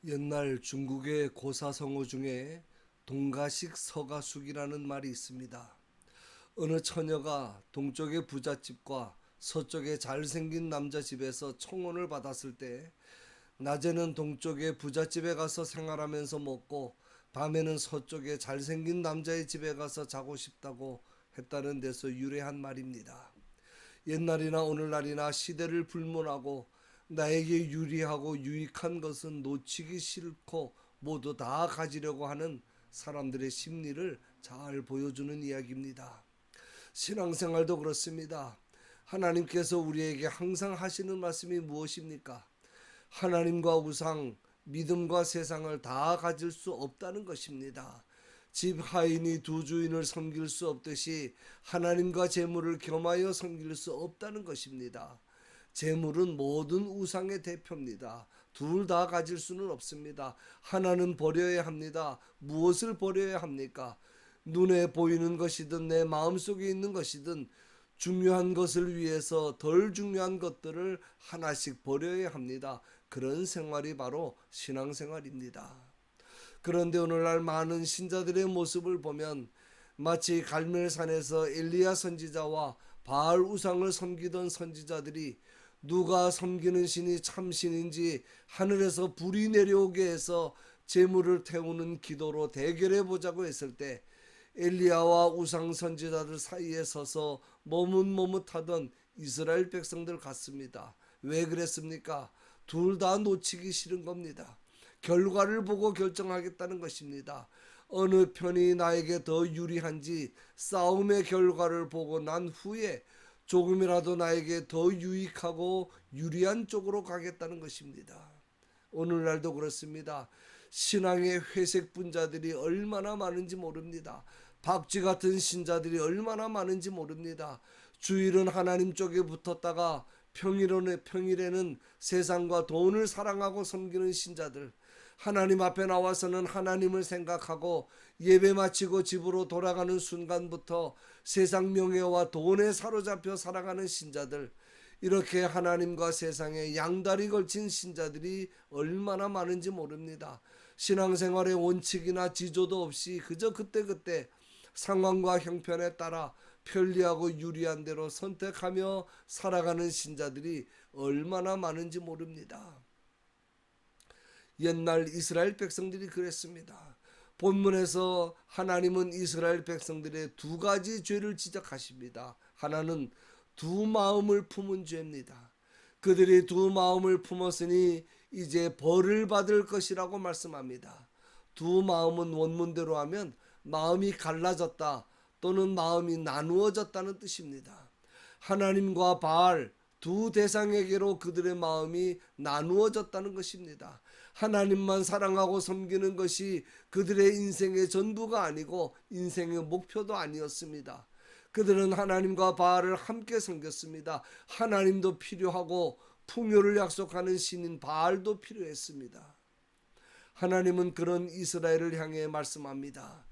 옛날 중국의 고사성어 중에 동가식 서가숙이라는 말이 있습니다. 어느 처녀가 동쪽의 부잣집과 서쪽의 잘생긴 남자 집에서 청혼을 받았을 때 낮에는 동쪽의 부잣집에 가서 생활하면서 먹고 밤에는 서쪽의 잘생긴 남자의 집에 가서 자고 싶다고 했다는 데서 유래한 말입니다. 옛날이나 오늘날이나 시대를 불문하고 나에게 유리하고 유익한 것은 놓치기 싫고 모두 다 가지려고 하는 사람들의 심리를 잘 보여주는 이야기입니다. 신앙생활도 그렇습니다. 하나님께서 우리에게 항상 하시는 말씀이 무엇입니까? 하나님과 우상, 믿음과 세상을 다 가질 수 없다는 것입니다. 집 하인이 두 주인을 섬길 수 없듯이 하나님과 재물을 겸하여 섬길 수 없다는 것입니다. 재물은 모든 우상의 대표입니다. 둘 다 가질 수는 없습니다. 하나는 버려야 합니다. 무엇을 버려야 합니까? 눈에 보이는 것이든 내 마음속에 있는 것이든 중요한 것을 위해서 덜 중요한 것들을 하나씩 버려야 합니다. 그런 생활이 바로 신앙생활입니다. 그런데 오늘날 많은 신자들의 모습을 보면 마치 갈멜산에서 엘리야 선지자와 바알 우상을 섬기던 선지자들이 누가 섬기는 신이 참 신인지 하늘에서 불이 내려오게 해서 재물을 태우는 기도로 대결해 보자고 했을 때 엘리야와 우상 선지자들 사이에 서서 머뭇머뭇하던 이스라엘 백성들 같습니다. 왜 그랬습니까? 둘 다 놓치기 싫은 겁니다. 결과를 보고 결정하겠다는 것입니다. 어느 편이 나에게 더 유리한지 싸움의 결과를 보고 난 후에 조금이라도 나에게 더 유익하고 유리한 쪽으로 가겠다는 것입니다. 오늘날도 그렇습니다. 신앙의 회색 분자들이 얼마나 많은지 모릅니다. 박쥐 같은 신자들이 얼마나 많은지 모릅니다. 주일은 하나님 쪽에 붙었다가 평일에는 세상과 돈을 사랑하고 섬기는 신자들, 하나님 앞에 나와서는 하나님을 생각하고 예배 마치고 집으로 돌아가는 순간부터 세상 명예와 돈에 사로잡혀 살아가는 신자들, 이렇게 하나님과 세상에 양다리 걸친 신자들이 얼마나 많은지 모릅니다. 신앙생활의 원칙이나 지조도 없이 그저 그때그때 상황과 형편에 따라 편리하고 유리한 대로 선택하며 살아가는 신자들이 얼마나 많은지 모릅니다. 옛날 이스라엘 백성들이 그랬습니다. 본문에서 하나님은 이스라엘 백성들의 두 가지 죄를 지적하십니다. 하나는 두 마음을 품은 죄입니다. 그들이 두 마음을 품었으니 이제 벌을 받을 것이라고 말씀합니다. 두 마음은 원문대로 하면 마음이 갈라졌다 또는 마음이 나누어졌다는 뜻입니다. 하나님과 바알 두 대상에게로 그들의 마음이 나누어졌다는 것입니다. 하나님만 사랑하고 섬기는 것이 그들의 인생의 전부가 아니고 인생의 목표도 아니었습니다. 그들은 하나님과 바알을 함께 섬겼습니다. 하나님도 필요하고 풍요를 약속하는 신인 바알도 필요했습니다. 하나님은 그런 이스라엘을 향해 말씀합니다.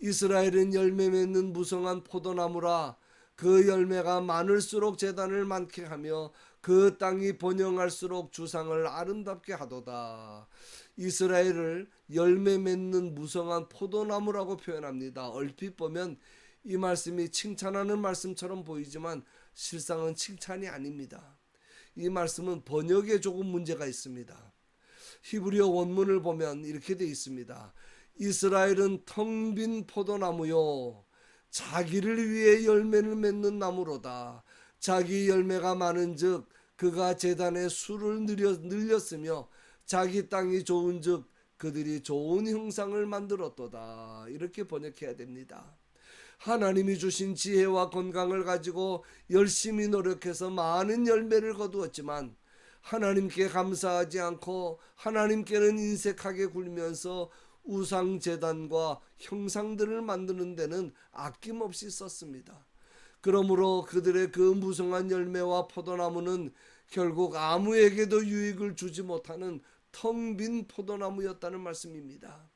이스라엘은 열매 맺는 무성한 포도나무라. 그 열매가 많을수록 재단을 많게 하며 그 땅이 번영할수록 주상을 아름답게 하도다. 이스라엘을 열매 맺는 무성한 포도나무라고 표현합니다. 얼핏 보면 이 말씀이 칭찬하는 말씀처럼 보이지만 실상은 칭찬이 아닙니다. 이 말씀은 번역에 조금 문제가 있습니다. 히브리어 원문을 보면 이렇게 되어 있습니다. 이스라엘은 텅 빈 포도나무요 자기를 위해 열매를 맺는 나무로다. 자기 열매가 많은즉 그가 제단의 수를 늘렸으며 자기 땅이 좋은즉 그들이 좋은 형상을 만들었도다. 이렇게 번역해야 됩니다. 하나님이 주신 지혜와 건강을 가지고 열심히 노력해서 많은 열매를 거두었지만 하나님께 감사하지 않고 하나님께는 인색하게 굴면서 우상제단과 형상들을 만드는 데는 아낌없이 썼습니다. 그러므로 그들의 그 무성한 열매와 포도나무는 결국 아무에게도 유익을 주지 못하는 텅 빈 포도나무였다는 말씀입니다.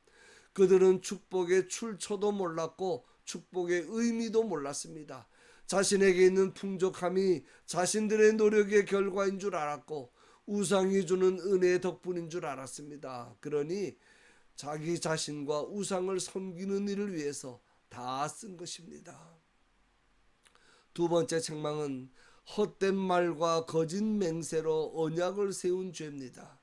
그들은 축복의 출처도 몰랐고 축복의 의미도 몰랐습니다. 자신에게 있는 풍족함이 자신들의 노력의 결과인 줄 알았고 우상이 주는 은혜 덕분인 줄 알았습니다. 그러니 자기 자신과 우상을 섬기는 일을 위해서 다 쓴 것입니다. 두 번째 책망은 헛된 말과 거짓 맹세로 언약을 세운 죄입니다.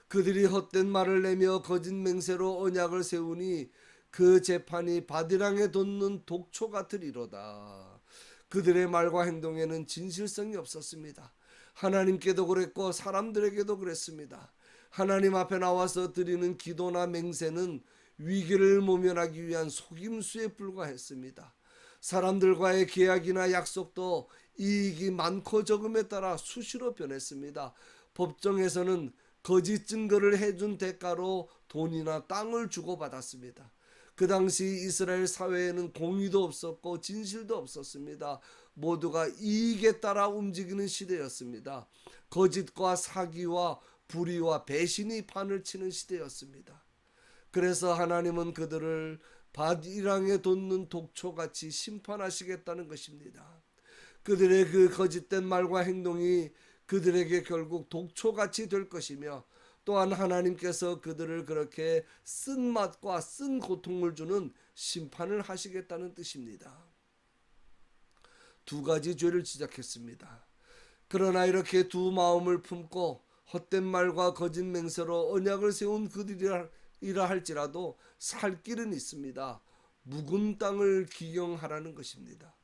그들이 헛된 말을 내며 거짓 맹세로 언약을 세우니 그 재판이 바디랑에 돋는 독초 같으리로다. 그들의 말과 행동에는 진실성이 없었습니다. 하나님께도 그랬고 사람들에게도 그랬습니다. 하나님 앞에 나와서 드리는 기도나 맹세는 위기를 모면하기 위한 속임수에 불과했습니다. 사람들과의 계약이나 약속도 이익이 많고 적음에 따라 수시로 변했습니다. 법정에서는 거짓 증거를 해준 대가로 돈이나 땅을 주고받았습니다. 그 당시 이스라엘 사회에는 공의도 없었고 진실도 없었습니다. 모두가 이익에 따라 움직이는 시대였습니다. 거짓과 사기와 불의와 배신이 판을 치는 시대였습니다. 그래서 하나님은 그들을 밧이랑에 돋는 독초같이 심판하시겠다는 것입니다. 그들의 그 거짓된 말과 행동이 그들에게 결국 독초같이 될 것이며, 또한 하나님께서 그들을 그렇게 쓴맛과 쓴 고통을 주는 심판을 하시겠다는 뜻입니다. 두 가지 죄를 지적했습니다. 그러나 이렇게 두 마음을 품고 헛된 말과 거짓 맹세로 언약을 세운 그들이라 할지라도 살 길은 있습니다. 묵은 땅을 기경하라는 것입니다.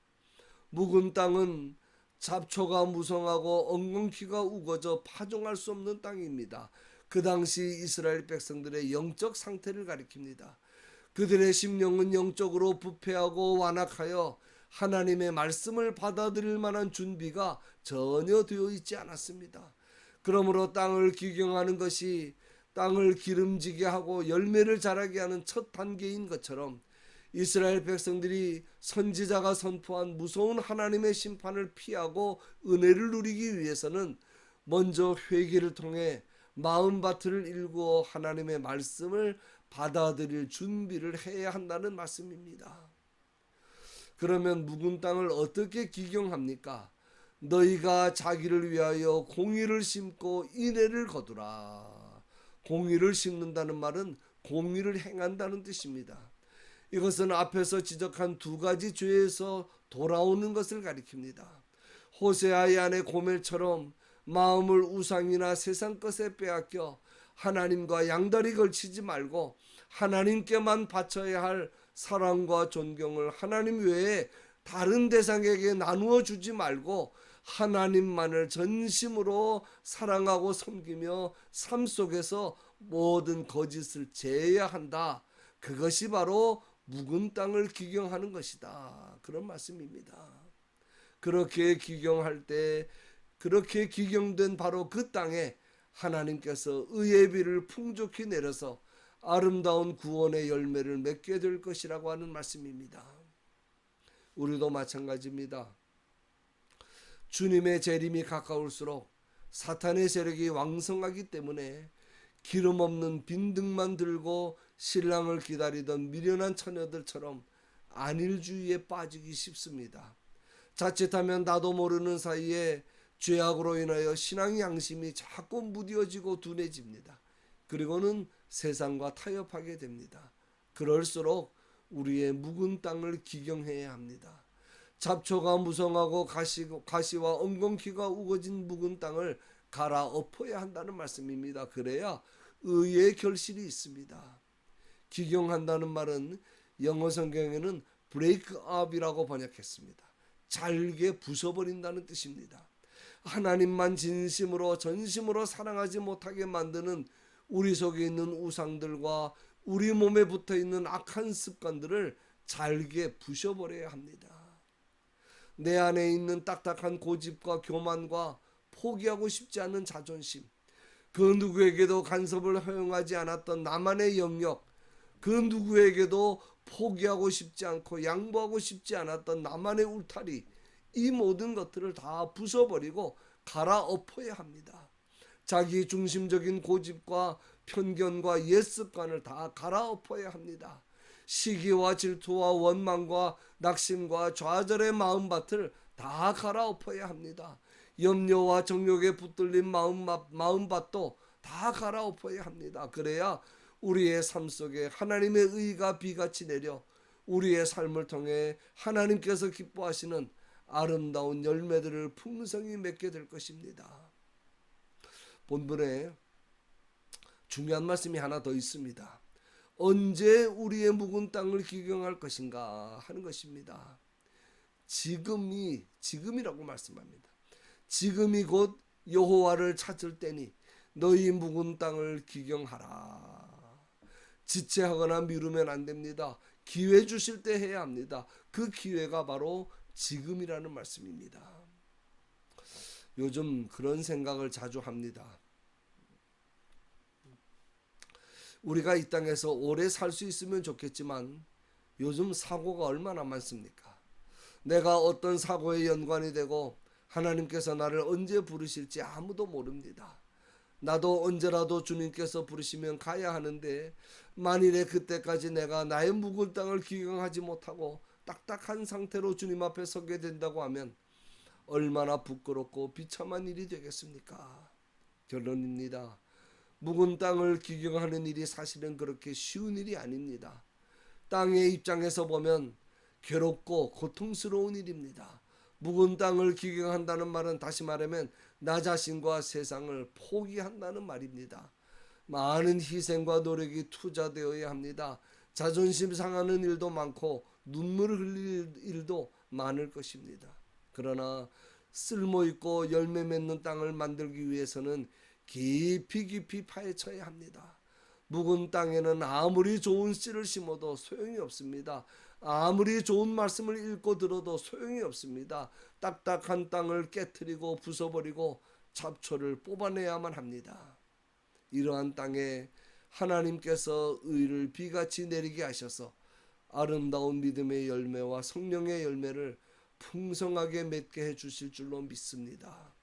묵은 땅은 잡초가 무성하고 엉겅퀴가 우거져 파종할 수 없는 땅입니다. 그 당시 이스라엘 백성들의 영적 상태를 가리킵니다. 그들의 심령은 영적으로 부패하고 완악하여 하나님의 말씀을 받아들일 만한 준비가 전혀 되어 있지 않았습니다. 그러므로 땅을 기경하는 것이 땅을 기름지게 하고 열매를 자라게 하는 첫 단계인 것처럼, 이스라엘 백성들이 선지자가 선포한 무서운 하나님의 심판을 피하고 은혜를 누리기 위해서는 먼저 회개를 통해 마음밭을 일구어 하나님의 말씀을 받아들일 준비를 해야 한다는 말씀입니다. 그러면 묵은 땅을 어떻게 기경합니까? 너희가 자기를 위하여 공의를 심고 인애를 거두라. 공의를 심는다는 말은 공의를 행한다는 뜻입니다. 이것은 앞에서 지적한 두 가지 죄에서 돌아오는 것을 가리킵니다. 호세아의 아내 고멜처럼 마음을 우상이나 세상 것에 빼앗겨 하나님과 양다리 걸치지 말고 하나님께만 바쳐야 할 사랑과 존경을 하나님 외에 다른 대상에게 나누어 주지 말고 하나님만을 전심으로 사랑하고 섬기며 삶 속에서 모든 거짓을 제해야 한다. 그것이 바로 묵은 땅을 기경하는 것이다. 그런 말씀입니다. 그렇게 기경할 때, 그렇게 기경된 바로 그 땅에 하나님께서 의의 비를 풍족히 내려서 아름다운 구원의 열매를 맺게 될 것이라고 하는 말씀입니다. 우리도 마찬가지입니다. 주님의 재림이 가까울수록 사탄의 세력이 왕성하기 때문에 기름 없는 빈등만 들고 신랑을 기다리던 미련한 처녀들처럼 안일주의에 빠지기 쉽습니다. 자칫하면 나도 모르는 사이에 죄악으로 인하여 신앙 양심이 자꾸 무뎌지고 둔해집니다. 그리고는 세상과 타협하게 됩니다. 그럴수록 우리의 묵은 땅을 기경해야 합니다. 잡초가 무성하고 가시와 엉겅퀴가 우거진 묵은 땅을 갈아엎어야 한다는 말씀입니다. 그래야 의의 결실이 있습니다. 기경한다는 말은 영어 성경에는 break up이라고 번역했습니다. 잘게 부숴버린다는 뜻입니다. 하나님만 진심으로 전심으로 사랑하지 못하게 만드는 우리 속에 있는 우상들과 우리 몸에 붙어있는 악한 습관들을 잘게 부셔버려야 합니다. 내 안에 있는 딱딱한 고집과 교만과 포기하고 싶지 않은 자존심, 그 누구에게도 간섭을 허용하지 않았던 나만의 영역, 그 누구에게도 포기하고 싶지 않고 양보하고 싶지 않았던 나만의 울타리, 이 모든 것들을 다 부숴버리고 갈아엎어야 합니다. 자기 중심적인 고집과 편견과 옛습관을 다 갈아엎어야 합니다. 시기와 질투와 원망과 낙심과 좌절의 마음밭을 다 갈아엎어야 합니다. 염려와 정욕에 붙들린 마음밭도 다 갈아엎어야 합니다. 그래야 우리의 삶 속에 하나님의 의가 비같이 내려 우리의 삶을 통해 하나님께서 기뻐하시는 아름다운 열매들을 풍성히 맺게 될 것입니다. 본문에 중요한 말씀이 하나 더 있습니다. 언제 우리의 묵은 땅을 기경할 것인가 하는 것입니다. 지금이라고 말씀합니다. 지금이 곧 여호와를 찾을 때니 너희 묵은 땅을 기경하라. 지체하거나 미루면 안 됩니다. 기회 주실 때 해야 합니다. 그 기회가 바로 지금이라는 말씀입니다. 요즘 그런 생각을 자주 합니다. 우리가 이 땅에서 오래 살 수 있으면 좋겠지만 요즘 사고가 얼마나 많습니까? 내가 어떤 사고에 연관이 되고 하나님께서 나를 언제 부르실지 아무도 모릅니다. 나도 언제라도 주님께서 부르시면 가야 하는데 만일에 그때까지 내가 나의 묵은 땅을 기경하지 못하고 딱딱한 상태로 주님 앞에 서게 된다고 하면 얼마나 부끄럽고 비참한 일이 되겠습니까? 결론입니다. 묵은 땅을 기경하는 일이 사실은 그렇게 쉬운 일이 아닙니다. 땅의 입장에서 보면 괴롭고 고통스러운 일입니다. 묵은 땅을 기경한다는 말은 다시 말하면 나 자신과 세상을 포기한다는 말입니다. 많은 희생과 노력이 투자되어야 합니다. 자존심 상하는 일도 많고 눈물을 흘릴 일도 많을 것입니다. 그러나 쓸모있고 열매 맺는 땅을 만들기 위해서는 깊이 파헤쳐야 합니다. 묵은 땅에는 아무리 좋은 씨를 심어도 소용이 없습니다. 아무리 좋은 말씀을 읽고 들어도 소용이 없습니다. 딱딱한 땅을 깨트리고 부숴버리고 잡초를 뽑아내야만 합니다. 이러한 땅에 하나님께서 의를 비같이 내리게 하셔서 아름다운 믿음의 열매와 성령의 열매를 풍성하게 맺게 해 주실 줄로 믿습니다.